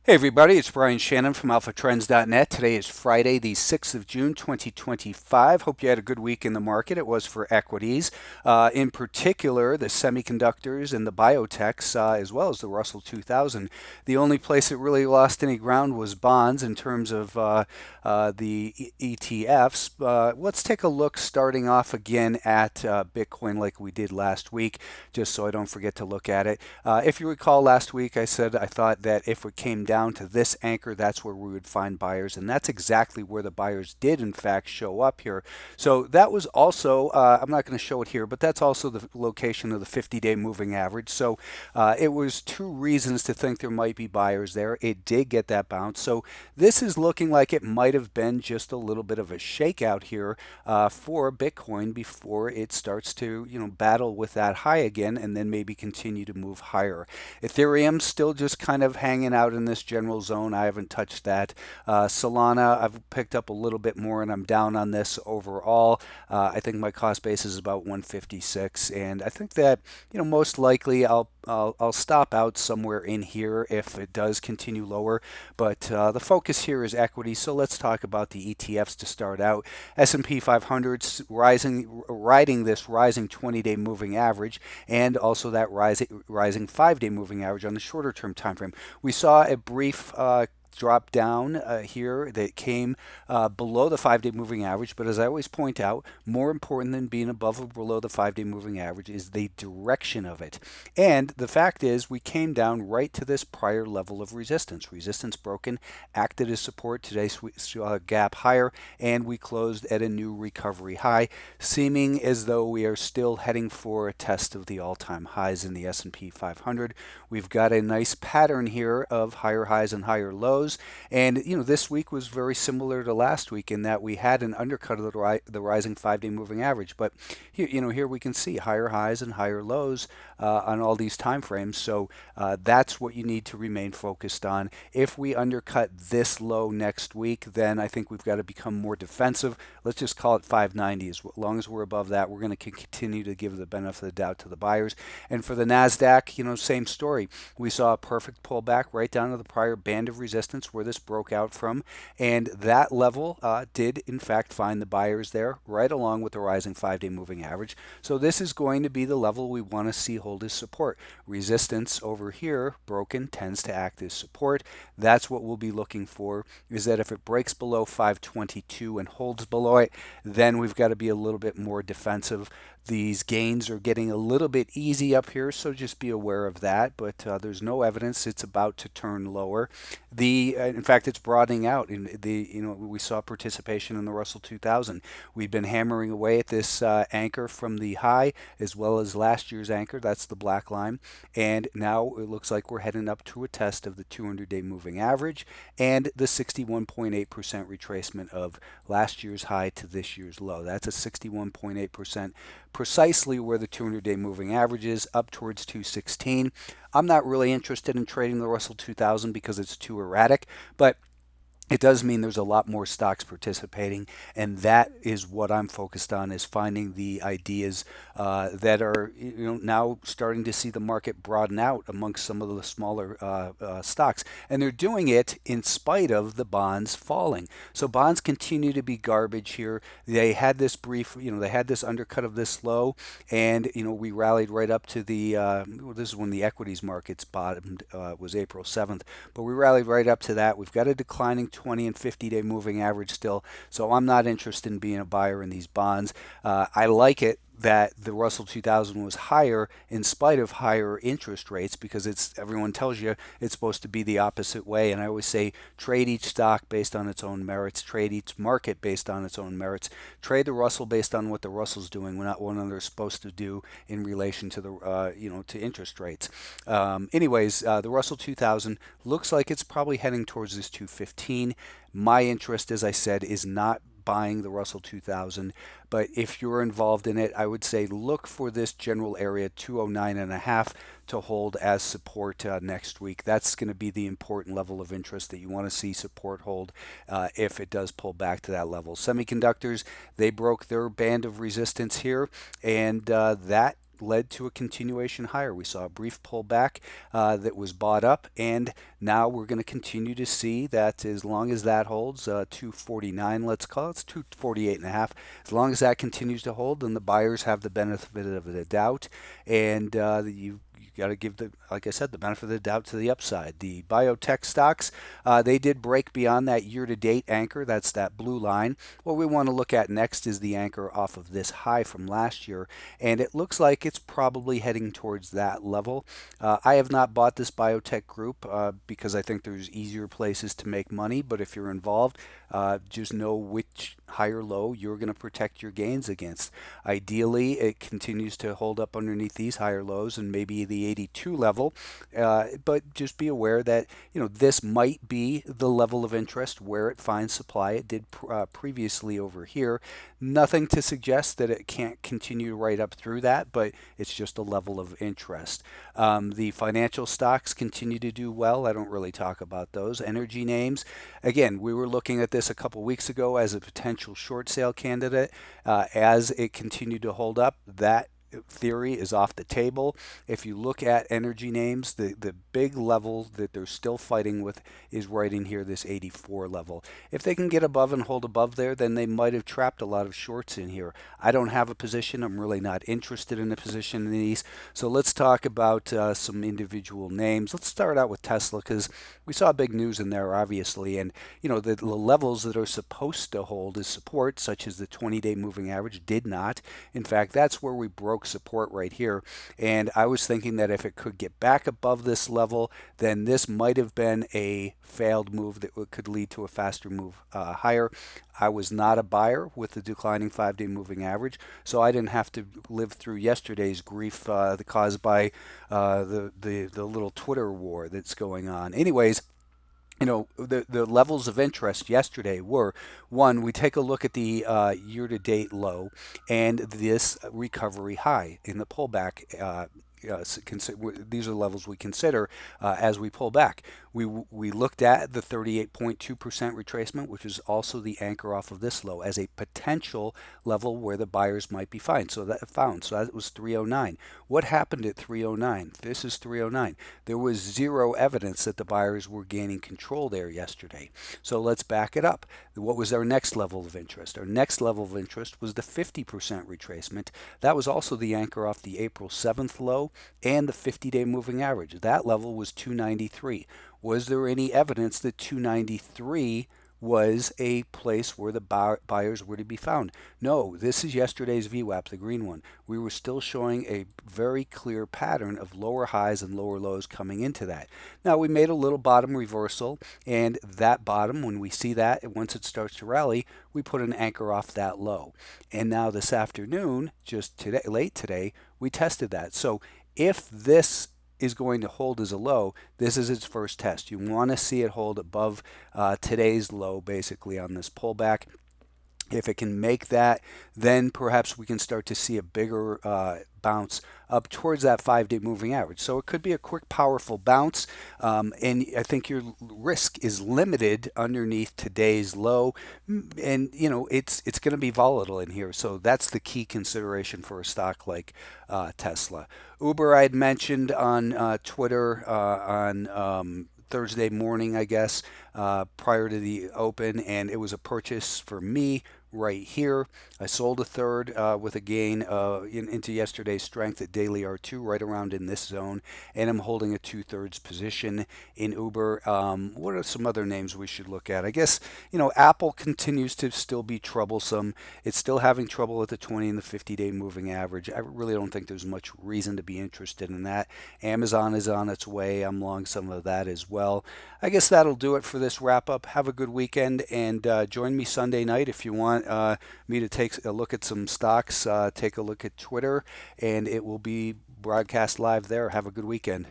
Hey everybody, it's Brian Shannon from AlphaTrends.net. Today is Friday, the 6th of June, 2025. Hope you had a good week in the market. It was for equities. In particular, the semiconductors and the biotechs, as well as the Russell 2000. The only place that really lost any ground was bonds in terms of the ETFs. Let's take a look starting off again at Bitcoin like we did last week, just so I don't forget to look at it. If you recall last week, I said I thought that if it came down to this anchor, that's where we would find buyers, and that's exactly where the buyers did in fact show up here. So that was also, I'm not going to show it here, but that's also the location of the 50-day moving average. So it was two reasons to think there might be buyers there. It did get that bounce. So this is looking like it might have been just a little bit of a shakeout here for Bitcoin before it starts to, battle with that high again and then maybe continue to move higher. Ethereum still just kind of hanging out in this general zone. I haven't touched that. Solana, I've picked up a little bit more and I'm down on this overall. I think my cost base is about 156, and I think that most likely I'll stop out somewhere in here if it does continue lower. But the focus here is equity. So let's talk about the ETFs to start out. S&P 500 riding this rising 20-day moving average, and also that rising 5-day moving average on the shorter term time frame. We saw a brief drop down here that came below the 5-day moving average. But as I always point out, more important than being above or below the 5-day moving average is the direction of it. And the fact is, we came down right to this prior level of resistance. Resistance broken, acted as support. Today we saw a gap higher, and we closed at a new recovery high, seeming as though we are still heading for a test of the all-time highs in the S&P 500. We've got a nice pattern here of higher highs and higher lows. And this week was very similar to last week in that we had an undercut of the rising 5-day moving average. But here we can see higher highs and higher lows on all these time frames. So that's what you need to remain focused on. If we undercut this low next week, then I think we've got to become more defensive. Let's just call it 590. As long as we're above that, we're going to continue to give the benefit of the doubt to the buyers. And for the Nasdaq, same story. We saw a perfect pullback right down to the prior band of resistance where this broke out from, and that level did in fact find the buyers there right along with the rising 5-day moving average. So this is going to be the level we want to see hold as support. Resistance over here broken tends to act as support. That's what we'll be looking for, is that if it breaks below 522 and holds below it, then we've got to be a little bit more defensive. These gains are getting a little bit easy up here, so just be aware of that. But there's no evidence it's about to turn lower. In fact, it's broadening out. We saw participation in the Russell 2000. We've been hammering away at this anchor from the high, as well as last year's anchor. That's the black line. And now it looks like we're heading up to a test of the 200-day moving average and the 61.8% retracement of last year's high to this year's low. That's a 61.8%, precisely where the 200-day moving average is, up towards 216. I'm not really interested in trading the Russell 2000 because it's too erratic, but it does mean there's a lot more stocks participating, and that is what I'm focused on, is finding the ideas that are now starting to see the market broaden out amongst some of the smaller stocks. And they're doing it in spite of the bonds falling. So bonds continue to be garbage here. They had this brief, they had this undercut of this low, and we rallied right up to the, this is when the equities markets bottomed, was April 7th, but we rallied right up to that. We've got a declining 20 and 50-day moving average still, so I'm not interested in being a buyer in these bonds. I like it that the Russell 2000 was higher in spite of higher interest rates, because everyone tells you it's supposed to be the opposite way. And I always say, trade each stock based on its own merits, trade each market based on its own merits, trade the Russell based on what the Russell's doing, not what they're supposed to do in relation to the to interest rates. The Russell 2000 looks like it's probably heading towards this 215. My interest, as I said, is not buying the Russell 2000, but if you're involved in it, I would say look for this general area 209.5 to hold as support next week. That's going to be the important level of interest that you want to see support hold if it does pull back to that level. Semiconductors, they broke their band of resistance here, and that led to a continuation higher. We saw a brief pullback that was bought up, and now we're going to continue to see that as long as that holds, 249, let's call it, it's 248 and a half. As long as that continues to hold, then the buyers have the benefit of the doubt, and you got to give like I said, the benefit of the doubt to the upside. The biotech stocks, they did break beyond that year-to-date anchor. That's that blue line. What we want to look at next is the anchor off of this high from last year, and it looks like it's probably heading towards that level. I have not bought this biotech group because I think there's easier places to make money, but if you're involved, just know which higher low you're going to protect your gains against. Ideally, it continues to hold up underneath these higher lows and maybe the 82 level, but just be aware that this might be the level of interest where it finds supply. It did previously over here. Nothing to suggest that it can't continue right up through that, but it's just a level of interest. The financial stocks continue to do well. I don't really talk about those. Energy names, again, we were looking at this a couple weeks ago as a potential short sale candidate. As it continued to hold up, that theory is off the table. If you look at energy names, the big level that they're still fighting with is right in here, this 84 level. If they can get above and hold above there, then they might have trapped a lot of shorts in here. I don't have a position. I'm really not interested in a position in these. So let's talk about some individual names. Let's start out with Tesla, because we saw big news in there, obviously, and the levels that are supposed to hold as support, such as the 20-day moving average, did not. In fact, that's where we broke support right here, and I was thinking that if it could get back above this level, then this might have been a failed move that could lead to a faster move higher. I was not a buyer with the declining 5-day moving average, so I didn't have to live through yesterday's grief caused by the little Twitter war that's going on. Anyways, the levels of interest yesterday were, one, we take a look at the year-to-date low and this recovery high in the pullback. These are levels we consider as we pull back. We looked at the 38.2% retracement, which is also the anchor off of this low, as a potential level where the buyers might be found. So that was 309. What happened at 309? This is 309. There was zero evidence that the buyers were gaining control there yesterday. So let's back it up. What was our next level of interest? Our next level of interest was the 50% retracement. That was also the anchor off the April 7th low and the 50-day moving average. That level was 293. Was there any evidence that 293 was a place where the buyers were to be found? No, this is yesterday's VWAP, the green one. We were still showing a very clear pattern of lower highs and lower lows coming into that. Now, we made a little bottom reversal, and that bottom, when we see that, once it starts to rally, we put an anchor off that low. And now this afternoon, just today, late today, we tested that. So if this is going to hold as a low, this is its first test. You want to see it hold above today's low, basically, on this pullback. If it can make that, then perhaps we can start to see a bigger bounce up towards that 5-day moving average. So it could be a quick, powerful bounce, and I think your risk is limited underneath today's low, and it's going to be volatile in here. So that's the key consideration for a stock like Tesla. Uber, I had mentioned on Twitter on Thursday morning, I guess, prior to the open, and it was a purchase for me right here. I sold a third with a gain into yesterday's strength at daily R2, right around in this zone, and I'm holding a 2/3 position in Uber. What are some other names we should look at? I guess, Apple continues to still be troublesome. It's still having trouble at the 20 and the 50-day moving average. I really don't think there's much reason to be interested in that. Amazon is on its way. I'm long some of that as well. I guess that'll do it for this wrap-up. Have a good weekend, and join me Sunday night if you want me to take a look at some stocks. Take a look at Twitter, and it will be broadcast live there. Have a good weekend.